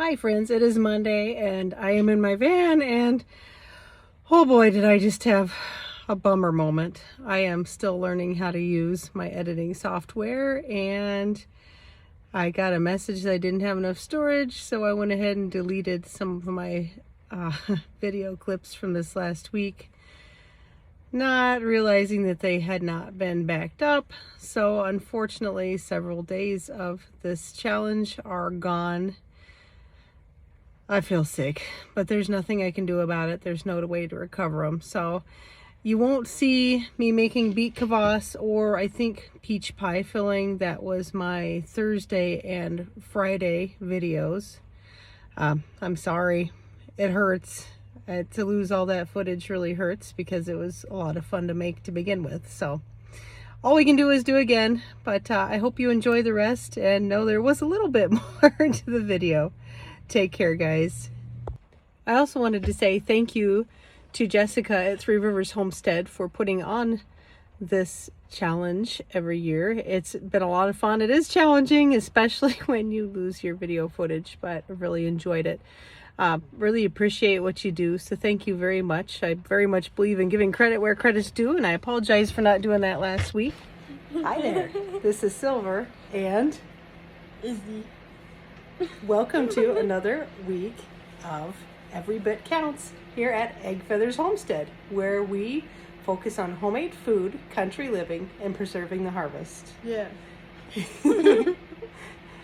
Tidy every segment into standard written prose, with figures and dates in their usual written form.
Hi friends, it is Monday and I am in my van and oh boy did I just have a bummer moment. I am still learning how to use my editing software and I got a message that I didn't have enough storage, so I went ahead and deleted some of my video clips from this last week, not realizing that they had not been backed up. So unfortunately several days of this challenge are gone. I feel sick, but there's nothing I can do about it. There's no way to recover them. So you won't see me making beet kvass or I think peach pie filling. That was my Thursday and Friday videos. I'm sorry. It hurts. To lose all that footage really hurts because it was a lot of fun to make to begin with. So all we can do is do again, but I hope you enjoy the rest and know there was a little bit more to the video. Take care, guys. I also wanted to say thank you to Jessica at Three Rivers Homestead for putting on this challenge every year. It's been a lot of fun. It is challenging, especially when you lose your video footage, but I really enjoyed it. Really appreciate what you do, so thank you very much. I very much believe in giving credit where credit's due, and I apologize for not doing that last week. Hi there. This is Silver and Izzy. Welcome to another week of Every Bit Counts here at Egg Feathers Homestead, where we focus on homemade food, country living, and preserving the harvest. Yeah.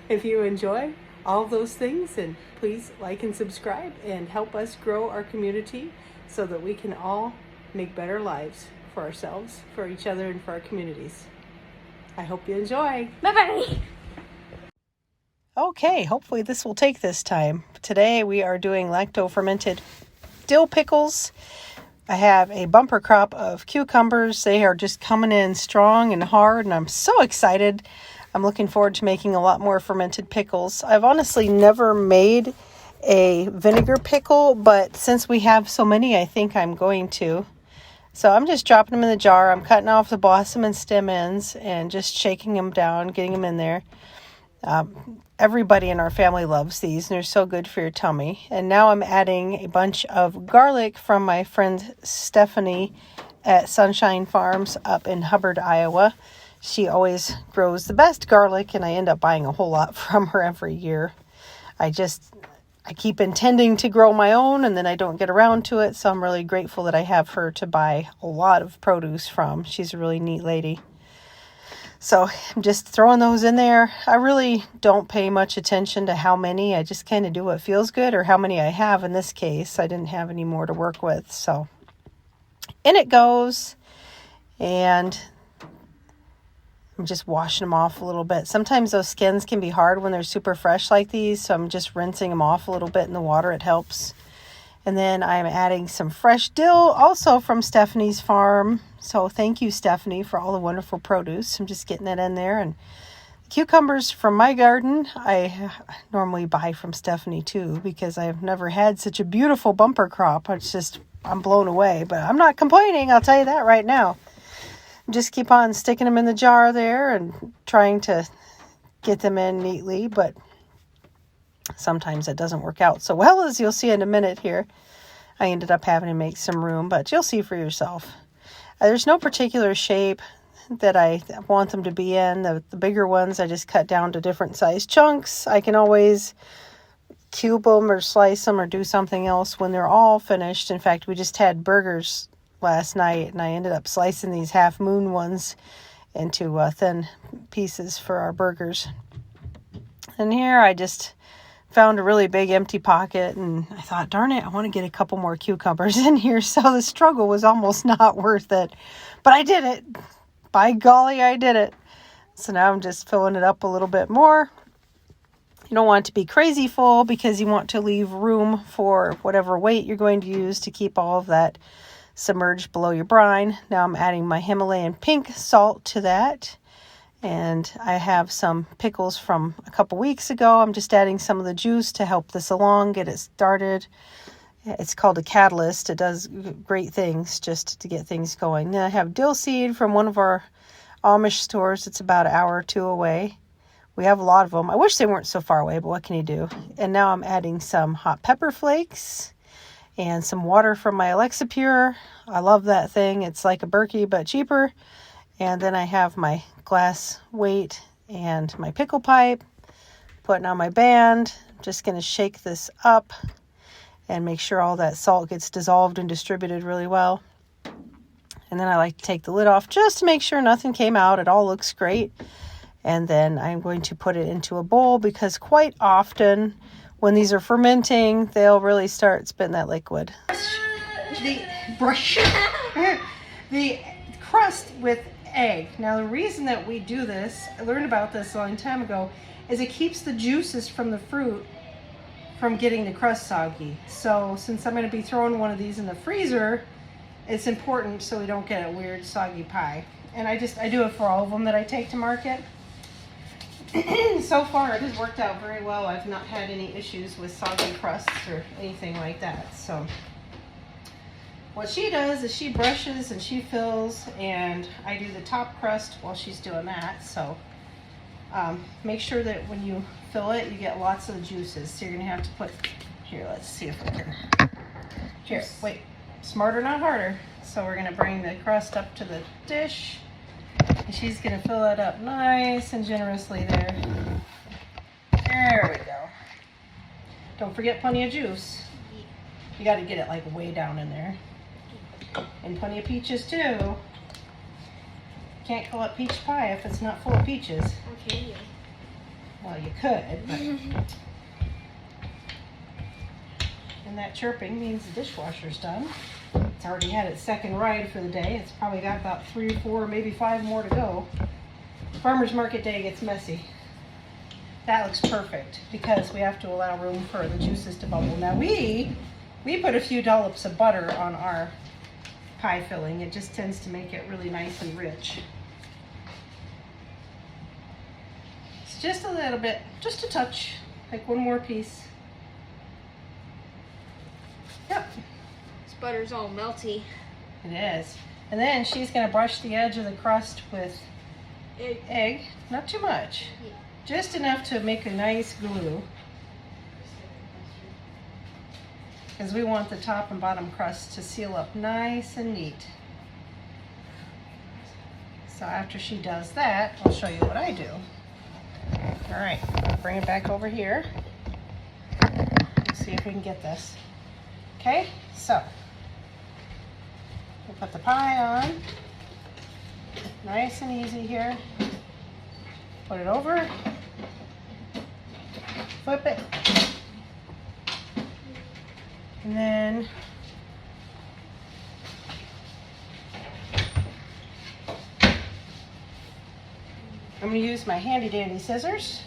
If you enjoy all of those things, then please like and subscribe and help us grow our community so that we can all make better lives for ourselves, for each other, and for our communities. I hope you enjoy. Bye-bye. Okay, hopefully this will take this time. Today we are doing lacto-fermented dill pickles. I have a bumper crop of cucumbers. They are just coming in strong and hard, and I'm so excited. I'm looking forward to making a lot more fermented pickles. I've honestly never made a vinegar pickle, but since we have so many, I think I'm going to. So I'm just dropping them in the jar. I'm cutting off the blossom and stem ends and just shaking them down, getting them in there. Everybody in our family loves these, and they're so good for your tummy. And now I'm adding a bunch of garlic from my friend Stephanie at Sunshine Farms up in Hubbard, Iowa. She always grows the best garlic, and I end up buying a whole lot from her every year. I keep intending to grow my own, and then I don't get around to it, so I'm really grateful that I have her to buy a lot of produce from. She's a really neat lady. So I'm just throwing those in there. I really don't pay much attention to how many. I just kind of do what feels good, or how many I have in this case. I didn't have any more to work with. So in it goes. And I'm just washing them off a little bit. Sometimes those skins can be hard when they're super fresh like these. So I'm just rinsing them off a little bit in the water. It helps. And then I'm adding some fresh dill, also from Stephanie's farm. So thank you, Stephanie, for all the wonderful produce. I'm just getting it in there. And cucumbers from my garden, I normally buy from Stephanie too, because I've never had such a beautiful bumper crop. I'm blown away, but I'm not complaining. I'll tell you that right now. Just keep on sticking them in the jar there and trying to get them in neatly, but sometimes it doesn't work out so well, as you'll see in a minute here. I ended up having to make some room, but you'll see for yourself. There's no particular shape that I want them to be in. The bigger ones I just cut down to different size chunks. I can always cube them or slice them or do something else when they're all finished. In fact, we just had burgers last night, and I ended up slicing these half moon ones into thin pieces for our burgers. And here I just found a really big empty pocket, and I thought, darn it, I want to get a couple more cucumbers in here. So the struggle was almost not worth it, but I did it. By golly, I did it. So now I'm just filling it up a little bit more. You don't want it to be crazy full because you want to leave room for whatever weight you're going to use to keep all of that submerged below your brine. Now I'm adding my Himalayan pink salt to that. And I have some pickles from a couple weeks ago. I'm just adding some of the juice to help this along, get it started. It's called a catalyst. It does great things just to get things going. Then I have dill seed from one of our Amish stores. It's about an hour or two away. We have a lot of them. I wish they weren't so far away, but what can you do? And now I'm adding some hot pepper flakes and some water from my Alexa Pure. I love that thing. It's like a Berkey, but cheaper. And then I have my glass weight and my pickle pipe. Putting on my band. I'm just going to shake this up and make sure all that salt gets dissolved and distributed really well. And then I like to take the lid off just to make sure nothing came out. It all looks great. And then I'm going to put it into a bowl because quite often when these are fermenting, they'll really start spitting that liquid. The crust with egg. Now the reason that we do this, I learned about this a long time ago, is it keeps the juices from the fruit from getting the crust soggy. So since I'm going to be throwing one of these in the freezer, it's important so we don't get a weird soggy pie. And I do it for all of them that I take to market. So far it has worked out very well. I've not had any issues with soggy crusts or anything like that. So what she does is she brushes and she fills, and I do the top crust while she's doing that. So make sure that when you fill it, you get lots of the juices. So you're gonna have to put, here, let's see if we can, here, wait, smarter not harder. So we're gonna bring the crust up to the dish. And she's going to fill that up nice and generously there. There we go. Don't forget plenty of juice. You got to get it like way down in there. And plenty of peaches too. Can't call it peach pie if it's not full of peaches. Okay. Well, you could, but... And that chirping means the dishwasher's done. It's already had its second ride for the day. It's probably got about 3, 4, maybe 5 more to go. Farmer's market day gets messy. That looks perfect because we have to allow room for the juices to bubble. Now we put a few dollops of butter on our pie filling. It just tends to make it really nice and rich. It's just a little bit, just a touch, like one more piece. Yep. This butter's all melty. It is. And then she's going to brush the edge of the crust with egg. Not too much. Yeah. Just enough to make a nice glue. Because we want the top and bottom crust to seal up nice and neat. So after she does that, I'll show you what I do. All right, bring it back over here. Let's see if we can get this. Okay, so we'll put the pie on. Nice and easy here. Put it over. Flip it. And then I'm going to use my handy dandy scissors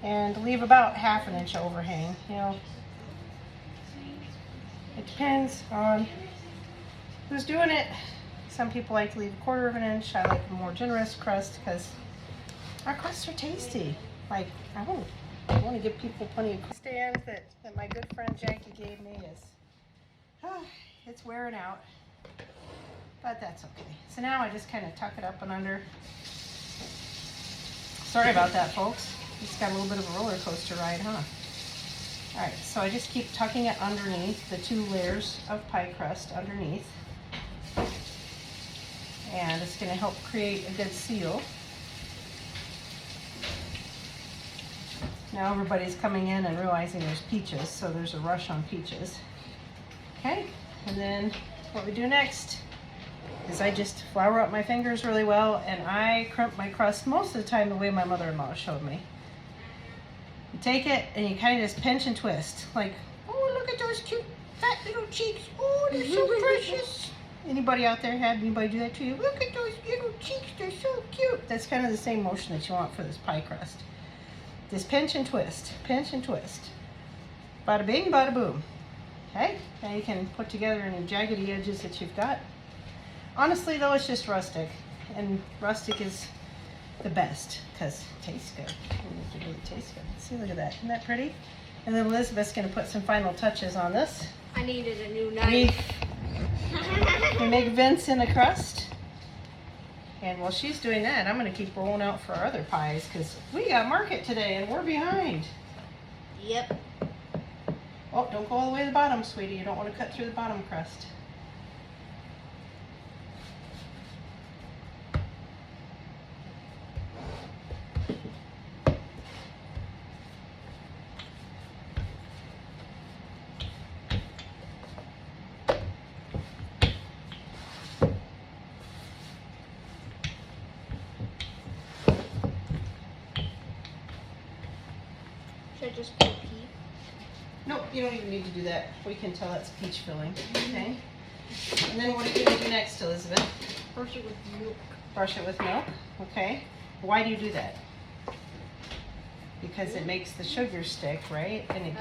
and leave about ½ an inch overhang. You know, it depends on who's doing it. Some people like to leave ½ an inch. I like a more generous crust because our crusts are tasty. Like, I want to give people plenty of stand that my good friend Jackie gave me is, it's wearing out, but that's okay. So now I just kind of tuck it up and under. Sorry about that, folks. It's got a little bit of a roller coaster ride, huh? All right, so I just keep tucking it underneath the 2 layers of pie crust underneath. And it's going to help create a good seal. Now everybody's coming in and realizing there's peaches, so there's a rush on peaches. Okay, and then what we do next is I just flour up my fingers really well, and I crimp my crust most of the time the way my mother-in-law showed me. You take it and you kind of just pinch and twist, like, oh, look at those cute fat little cheeks. Oh, they're so precious. Anybody out there had anybody do that to you? Look at those little cheeks, they're so cute. That's kind of the same motion that you want for this pie crust. Just pinch and twist, pinch and twist. Bada bing, bada boom. Okay, now you can put together any jaggedy edges that you've got. Honestly though, it's just rustic, and rustic is the best because it tastes good. It really tastes good. See, look at that, isn't that pretty? And then Elizabeth's gonna put some final touches on this. I needed a new knife. We make vents in the crust. And while she's doing that, I'm going to keep rolling out for our other pies because we got market today and we're behind. Yep. Oh, don't go all the way to the bottom, sweetie. You don't want to cut through the bottom crust. Should I just put pea? Nope, you don't even need to do that. We can tell that's peach filling. Okay. And then what are you going to do next, Elizabeth? Brush it with milk. Brush it with milk. Okay. Why do you do that? Because it makes the sugar stick, right? And it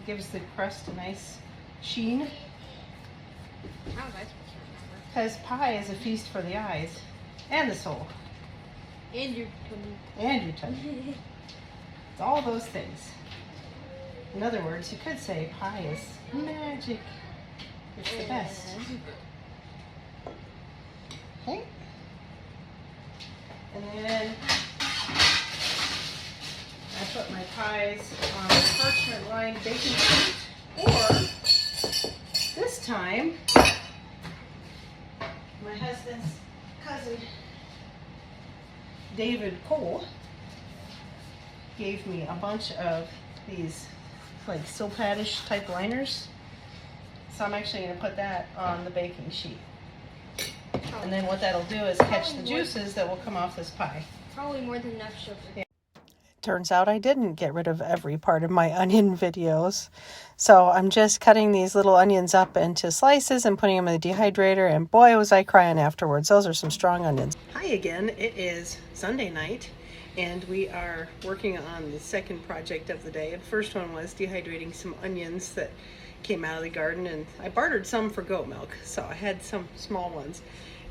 gives the crust a nice sheen. How was I supposed to remember? Because pie is a feast for the eyes and the soul. And your tummy. And your tummy. It's all those things. In other words, you could say pie is magic. It's the best. Okay. And then I put my pies on parchment lined baking sheet, or this time my husband's cousin David Cole gave me a bunch of these like silpadish type liners. So I'm actually going to put that on the baking sheet. And then what that'll do is catch the juices that will come off this pie. Probably more than enough sugar. Yeah. Turns out I didn't get rid of every part of my onion videos. So I'm just cutting these little onions up into slices and putting them in the dehydrator, and boy was I crying afterwards. Those are some strong onions. Hi again, it is Sunday night and we are working on the second project of the day. The first one was dehydrating some onions that came out of the garden, and I bartered some for goat milk, so I had some small ones.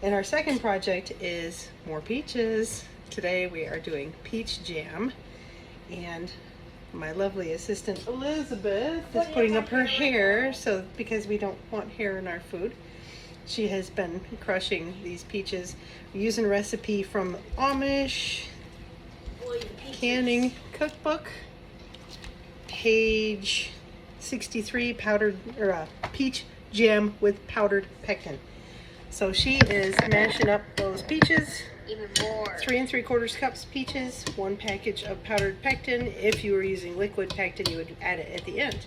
And our second project is more peaches. Today we are doing peach jam, and my lovely assistant Elizabeth is putting up her hair, so because we don't want hair in our food. She has been crushing these peaches. We're using a recipe from Amish Canning Cookbook, page 63, powdered or peach jam with powdered pectin. So she is mashing up those peaches. Even more. 3 3/4 cups peaches, 1 package of powdered pectin. If you were using liquid pectin, you would add it at the end.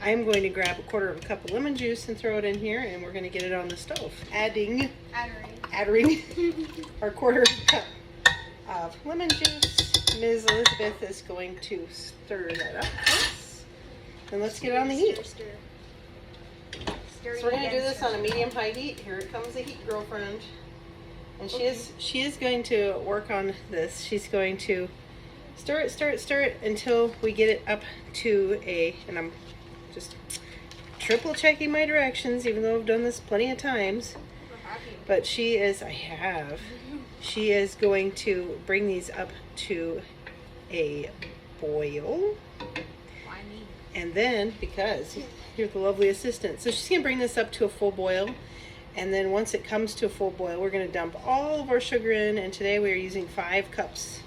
I'm going to grab 1/4 cup of lemon juice and throw it in here, and we're going to get it on the stove. Adding our 1/4 cup of lemon juice. Ms. Elizabeth is going to stir that up first. And let's get it on the heat. Stir. So we're going to do this on a medium-high heat. Here it comes the heat, girlfriend. And she is going to work on this. She's going to stir it until we get it up to and I'm just triple checking my directions, even though I've done this plenty of times. But she is going to bring these up to a boil. Why me? And then, because you're the lovely assistant, so she's going to bring this up to a full boil. And then once it comes to a full boil, we're going to dump all of our sugar in. And today we are using 5 cups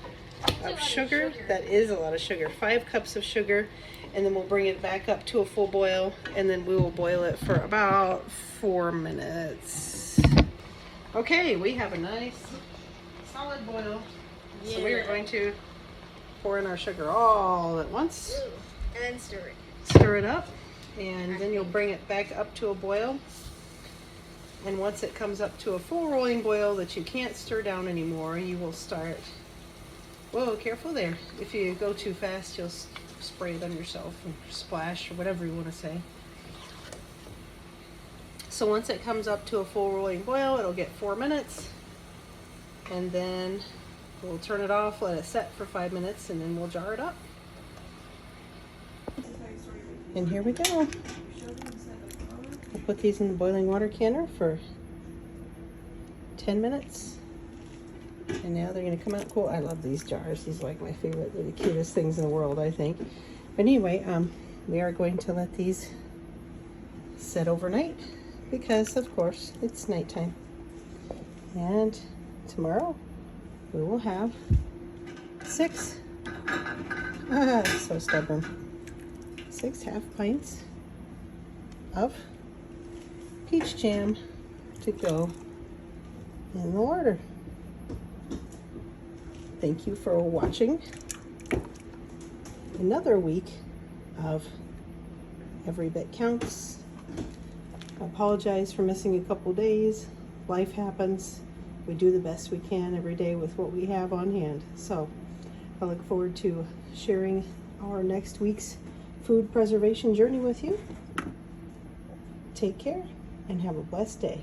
of sugar. That is a lot of sugar. 5 cups of sugar. And then we'll bring it back up to a full boil. And then we will boil it for about 4 minutes. Okay, we have a nice solid boil. Yeah. So we are going to pour in our sugar all at once. Ooh. And then stir it. Stir it up. And then you'll bring it back up to a boil. And once it comes up to a full rolling boil that you can't stir down anymore, you will start, whoa, careful there. If you go too fast, you'll spray it on yourself and splash or whatever you want to say. So once it comes up to a full rolling boil, it'll get 4 minutes. And then we'll turn it off, let it set for 5 minutes, and then we'll jar it up. And here we go. We'll put these in the boiling water canner for 10 minutes. And now they're going to come out cool. I love these jars. These are like my favorite. They're the cutest things in the world, I think. But anyway, we are going to let these set overnight because, of course, it's nighttime. And tomorrow we will have 6, so stubborn, 6 half pints of peach jam to go in the larder. Thank you for watching another week of Every Bit Counts. I apologize for missing a couple days. Life happens. We do the best we can every day with what we have on hand. So I look forward to sharing our next week's food preservation journey with you. Take care and have a blessed day.